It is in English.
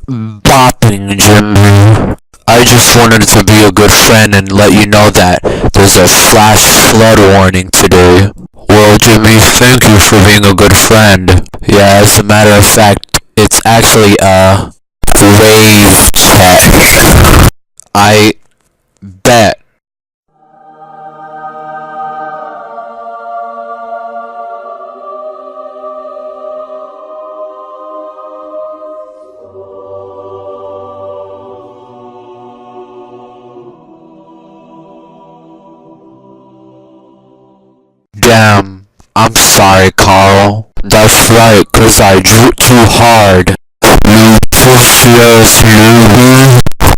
bopping, Jimmy. I just wanted to be a good friend and let you know that there's a flash flood warning today. Well, Jimmy, thank you for being a good friend. Yeah, as a matter of fact, it's actually a wave check. I bet. Damn, I'm sorry, Carl. That's right, 'cause I drew too hard. You push-ass newbie.